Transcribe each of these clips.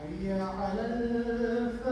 حي على الفلاح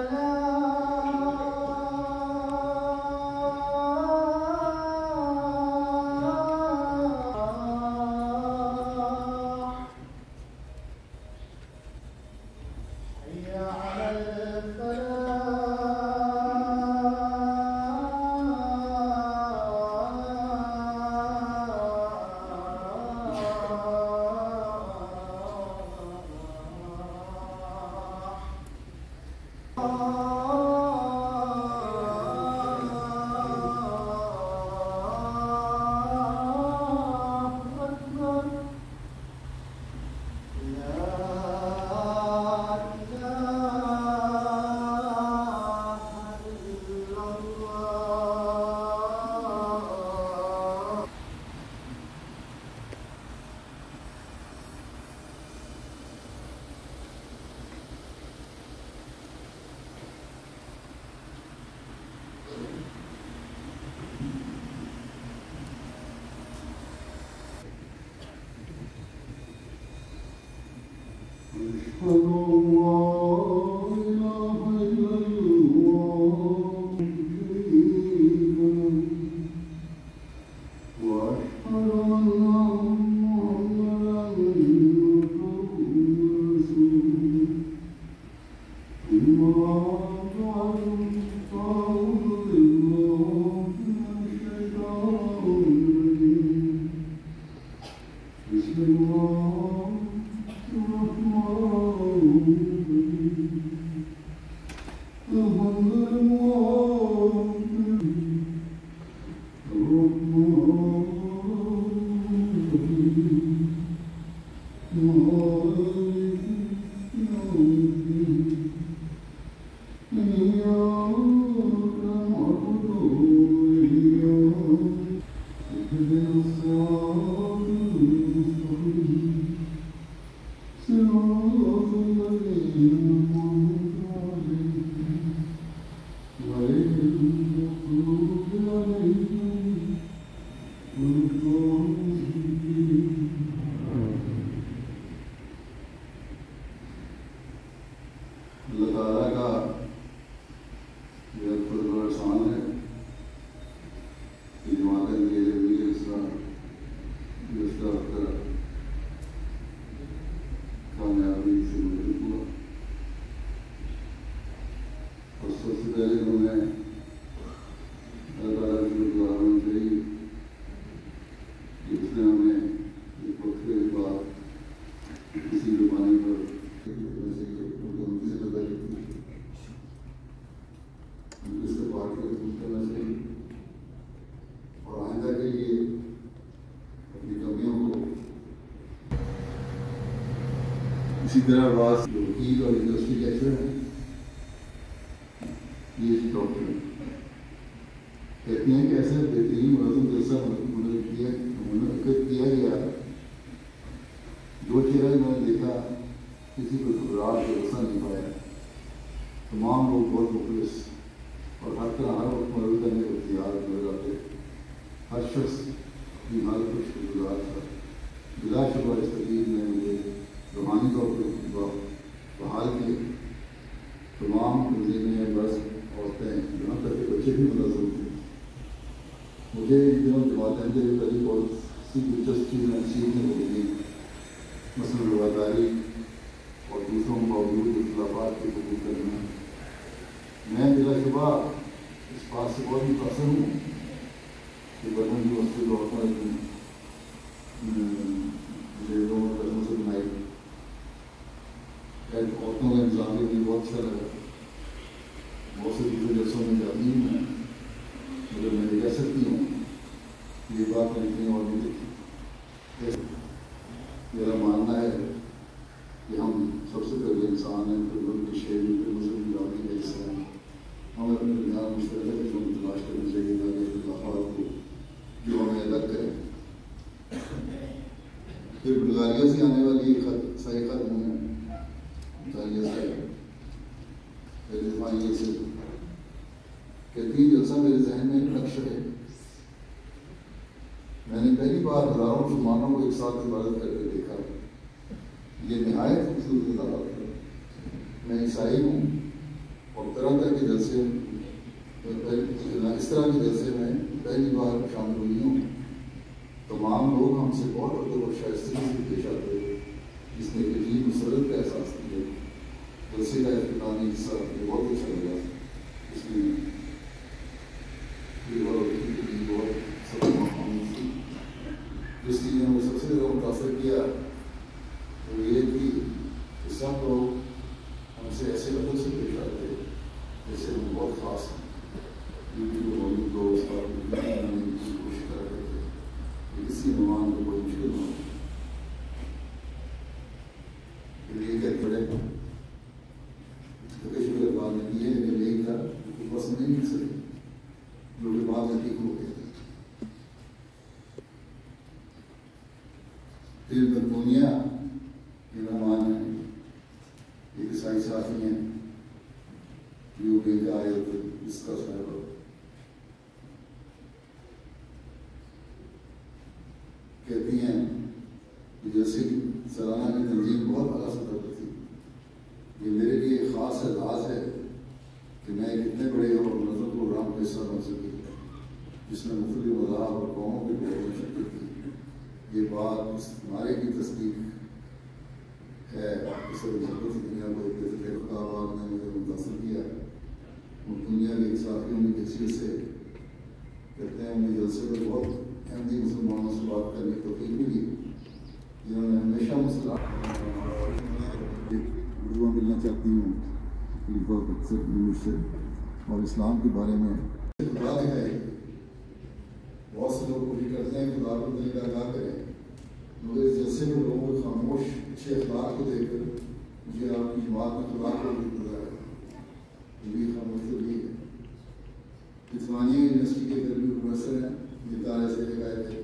حي على اسی طرح بعض وکیل اور انڈسٹری لیکچرر ہیں، یہ ڈاکٹر کہتی ہیں کہ ایسا بہترین منظم جلسہ منعقد کیا گیا، جو چہرہ میں نے دیکھا کسی کو گھبراہٹ سے غصہ نہیں پایا، تمام لوگ بہت مخلص اور ہر طرح ہر وقت مدد کرنے کو تیار نظر آتے، ہر شخص کی حال خوش گزار تھا۔ بلا شبہ اس تقریب نے مجھے روحانی طور پر بحال کیے۔ تمام تنظیمیں، بس عورتیں، یہاں تک کہ بچے بھی منظم تھے۔ مجھے ان دنوں جماعت احمدیہ کی بہت سی دلچسپ چیزیں سیکھنے کو ملی، مثلاً رواداری اور دوسروں کے باوجود اختلافات کے قبول کرنا۔ میں بلا شبہ اس بات سے بہت متاثر ہوں کہ برہم یونیورسٹی عورتوں سے بنائی عورتوں کا انتظام بھی بہت اچھا لگا۔ بہت سے دوسرے جلسوں میں جاتی ہوں میں، مگر میں یہ کہہ سکتی ہوں یہ بات میں اتنی اور نہیں دیکھی۔ میرا ماننا ہے کہ ہم سب سے پہلے انسان ہیں، پھر ان کی شہری، پھر مسلم برادری کا حصہ ہیں۔ ہمیں اپنے درمیان مشترکہ چیزوں کو تلاش کرنی چاہیے تاکہ اختلافات کو جو ہمیں الگ کریں۔ پھر بلغاریہ سے آنے والی صحیح خط ہوں پہلی دفعہ یہ سے کہتی جلسہ میرے ذہن میں ایک نقش ہے۔ میں نے پہلی بار ہزاروں مسلمانوں کو ایک ساتھ عبادت کر کے دیکھا، یہ نہایت خوبصورت نظارہ تھا۔ میں عیسائی ہوں اور طرح طرح کے جلسے اس طرح کے جلسے میں پہلی بار شامل ہوئی ہوں. تمام لوگ ہم سے بہت ادب اور شائستگی سے پیش آتے ہیں، جس نے ایک عجیب مسرت کا احساس کیا. جلسے کا اختتامی حصہ مجھے بہت اچھا لگا. اس میں بہت سب خاموش تھی. جس چیز نے مجھے سب سے زیادہ متاثر کیا وہ یہ تھی کہ سب لوگ ہم سے ایسے ادب سے پیش آتے ہیں جیسے ہم بہت خاص ہیں. کوشش کر رہے تھے کہ کسی مہمان کو کوئی مشکل نہ ہو. یہ کہہ پڑے شکر بات نے کی ہے، لیکن یہی تھا کہ بس نہیں مل سکے جو کہ بعد میں ٹھیک ہو گئے تھے. پھر برطانیہ کے مہمان ہیں، ایک عیسائی ساتھی ہیں جو کہ آئے تھے اس کا صاحب کہتی ہیں کہ جیسے سالانہ کی تنظیم بہت اعلیٰ سطح پر تھی. یہ میرے لیے ایک خاص اعزاز ہے کہ میں ایک اتنے بڑے اور منظم پروگرام کا حصہ بن سکی جس میں مختلف مذاہب اور قوموں کے لوگوں نے شرکت کی. یہ بات اس نعرے کی تصدیق ہے. اس محبت دنیا کو ایک بہتر خطابات نے مجھے متاثر کیا. دنیا کے ساتھیوں کی حیثیت سے کہتے ہیں مجھے جلسے پر بہت احمدی مسلمانوں سے بات کرنے کی توفیق ملی جنہوں نے ہمیشہ دعا ملنا چاہتی ہوں بہت اکثر مجھ سے اور اسلام کے بارے میں خدا دکھائے. بہت سے لوگ کوشش کرتے ہیں کہ خدا کو دل کا آگاہ کریں، مگر اس جلسے میں لوگوں کے خاموش اچھے اخلاق کو دیکھ کر مجھے آپ کی جماعت میں خدا کو گزارا ہے. یہ بھی خاموش بھی ہے. عثمانیہ یونیورسٹی کے طبی پروفیسر ہیں، یہ تارے سے لے گئے تھے،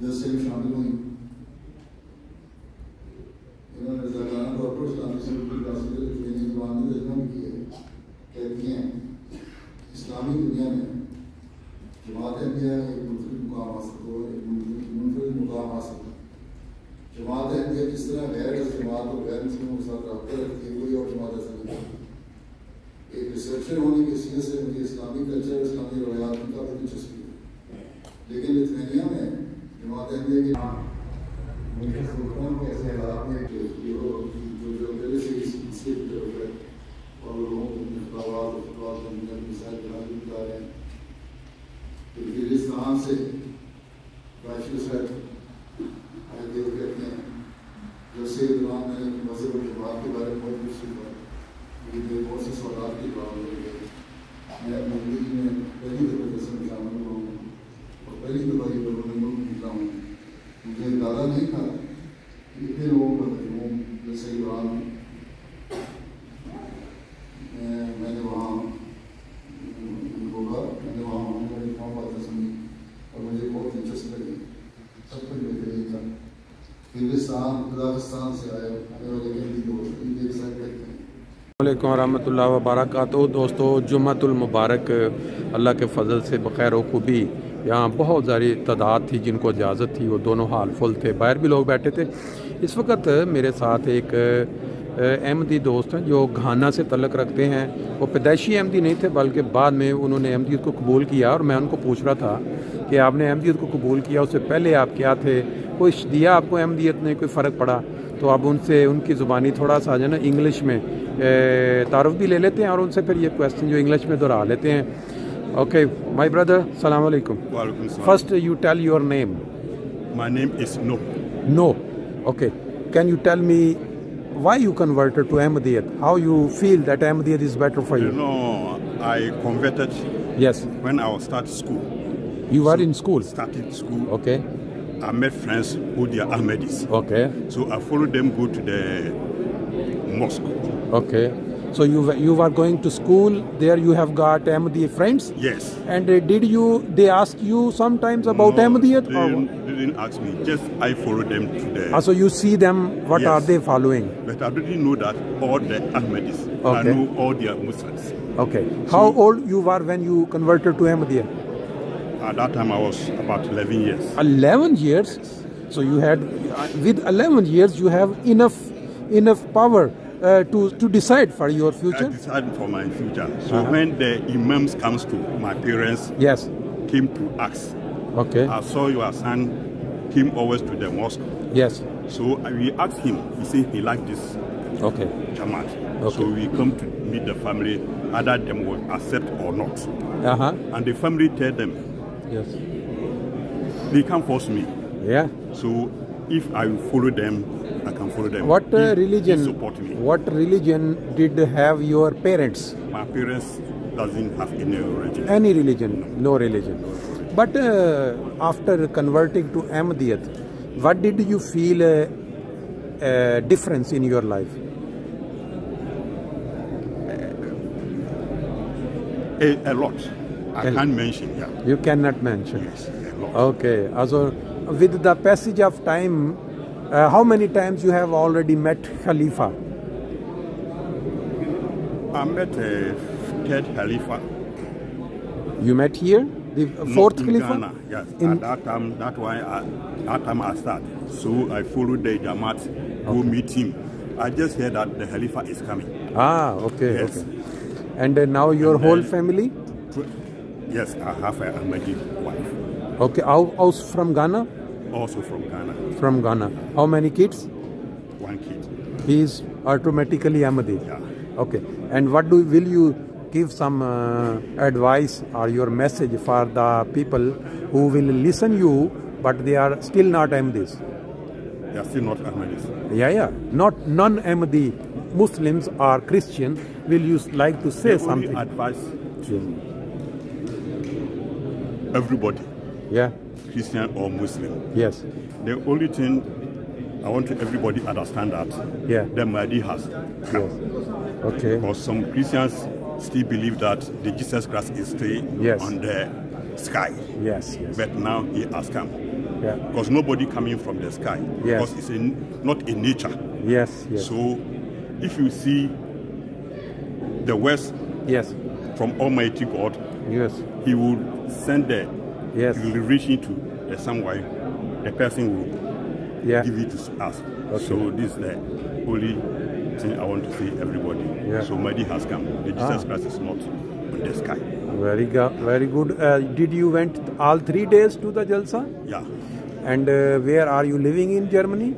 جلسے میں شامل ہوئی. انہوں نے رضاکارانہ طور پر اسلامی سلوک کا زبان میں ترجمہ بھی کیا ہے. کہتی ہیں اسلامی دنیا میں جماعت احمدیہ ایک منفرد مقام حاصل ہو، ایک منفرد مقام حاصل ہو. جماعت احمدیہ جس طرح غیر جماعت اور غیر مسلموں کے ساتھ رابطہ رکھتی ہے کوئی اور جماعت ایسا نہیں ہے. ایک ریسرچر ہونے کی حیثیت سے مجھے اسلامی کلچر اسلامی روایات میں کافی دلچسپی ہے. لیکن لتھوینیا میں جماعت احمدیہ کے مجھے خطبوں کے ایسے حالات میں کہ جو پہلے سے اس کے اور لوگوں کو خطابات اور خطبات میں مثال بنا بھی بتا رہے ہیں. کھرگستان سے راشد صاحب آئے کہتے ہیں جیسے دوران میں نے مذہب اور جماعت کے بارے میں بہت کچھ سیکھا. مجھے بہت سے سوالات کی بات ہو گئی. میں اپنی زندگی میں پہلی دفعہ جیسے میں شامل ہوا ہوں اور پہلی دفعہ یہ بیرون ملک نکلا ہوں. مجھے اندازہ نہیں تھا کہ اتنے لوگوں کا ہجوم جیسے ایران میں نے وہاں ہوگا. میں نے وہاں میری قوم باتیں سنی اور مجھے بہت دلچسپ لگی. سب کچھ بہترین تھا. کھرگستان قزاقستان سے آئے والے کہیں دوست ان کے ساتھ کہتے ہیں. السلام علیکم ورحمۃ اللہ وبرکاتہ. دوستو جمعۃ المبارک اللہ کے فضل سے بخیر و خوبی. یہاں بہت ساری تعداد تھی جن کو اجازت تھی، وہ دونوں حال فل تھے، باہر بھی لوگ بیٹھے تھے. اس وقت میرے ساتھ ایک احمدی دوست ہیں جو گھانا سے تعلق رکھتے ہیں. وہ پیدائشی احمدی نہیں تھے بلکہ بعد میں انہوں نے احمدیت کو قبول کیا. اور میں ان کو پوچھ رہا تھا کہ آپ نے احمدیت کو قبول کیا، اس سے پہلے آپ کیا تھے، کوئی دیا آپ کو احمدیت نے، کوئی فرق پڑا؟ تو آپ ان سے ان کی زبانی تھوڑا سا جو ہے نا انگلش میں تعارف بھی لے لیتے ہیں اور ان سے پھر یہ کویسچن جو انگلش میں دہرا لیتے ہیں. اوکے مائی بردر، السلام علیکم. وعلیکم السلام. First you tell your name. My name is no. No. Okay. Can you tell me why you converted to Ahmadiyyat? How you feel that Ahmadiyyat is better for you? You know, I converted Yes. when I was starting school. You were in school? Started school. Okay. I met friends who they are Ahmadis. Okay. So I followed them go to the mosque. Okay. So you were going to school, there you have got Ahmadi friends? Yes. And they ask you sometimes about Ahmadiyyat? They didn't ask me. Just I followed them to the... So you see them, what Yes. are they following? But I didn't know that all the Ahmadis. I Okay. know all their Muslims. Okay. How old you were when you converted to Ahmadiyyat? At that time I was about 11 years. 11 years? So you had, with 11 years you have enough power to decide for your I future? decided for my future. So when the imams comes to my parents, Yes. came to ask, Okay. I saw your son came always to the mosque. Yes. So we asked him, he said he liked this Okay. Jamaat. Okay. So we come to meet the family, either them will accept or not. And the family tell them, Yes. they can't force me. Yeah. So if I follow them, I can follow them. What He religion? support me. What religion did have your parents? My parents doesn't have any religion. Any religion? No religion. But after converting to Ahmadiyyat, what did you feel difference in your life? A lot. I can't mention. Yeah. You cannot mention. Yes, a lot. Okay. Also, with the passage of time, how many times you have already met Khalifa? I met a third Khalifa. You met here, the fourth in Khalifa. Ghana, yes. In- At that time, that time I started. So I followed the Jamaat, go meet him. I just heard that the Khalifa is coming. Ah, okay, Yes. okay. And now your And whole then- family? Yes, I have a Ahmadi wife, Okay, also from Ghana? also from Ghana. From Ghana. How many kids? One kid. He is automatically Ahmadi. Yeah. Okay. And what will you give some advice or your message for the people who will listen you, but they are still not Ahmadis? They are still not Ahmadis. Yeah. Not non-Ahmadi Muslims or Christian. Will you like to say The something? only advice to everybody, Yeah. Christian or Muslim, Yes. the only thing I want everybody understand that Yeah. the Mahdi has come. Yes. Okay. Because some Christians still believe that the Jesus Christ is still Yes. on the sky. Yes. But now he has come. Yeah. Because nobody coming from the sky. Yes. Because it's not in nature. Yes. Yes. So if you see the West Yes. from Almighty God, Yes. he will send the Yes. revelation to the somewhere. The person will Yeah. give it to us. Okay. So this is the only thing I want to say everybody. Yeah. So Mahdi has come. The Jesus Christ is not in the sky. Very good. Did you went all 3 days to the Jalsa? Yeah. And where are you living in Germany?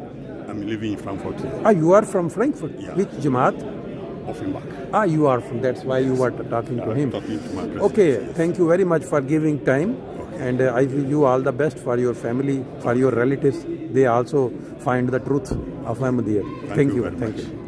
I'm living in Frankfurt. You are from Frankfurt. Yeah. Which Jamaat? Offenbach. You are from. That's why you were talking to him. Talking to my president. Okay. Thank you very much for giving time. And I wish you all the best for your family, for your relatives. They also find the truth of Ahmadiyya. Thank you. very Thank much. you.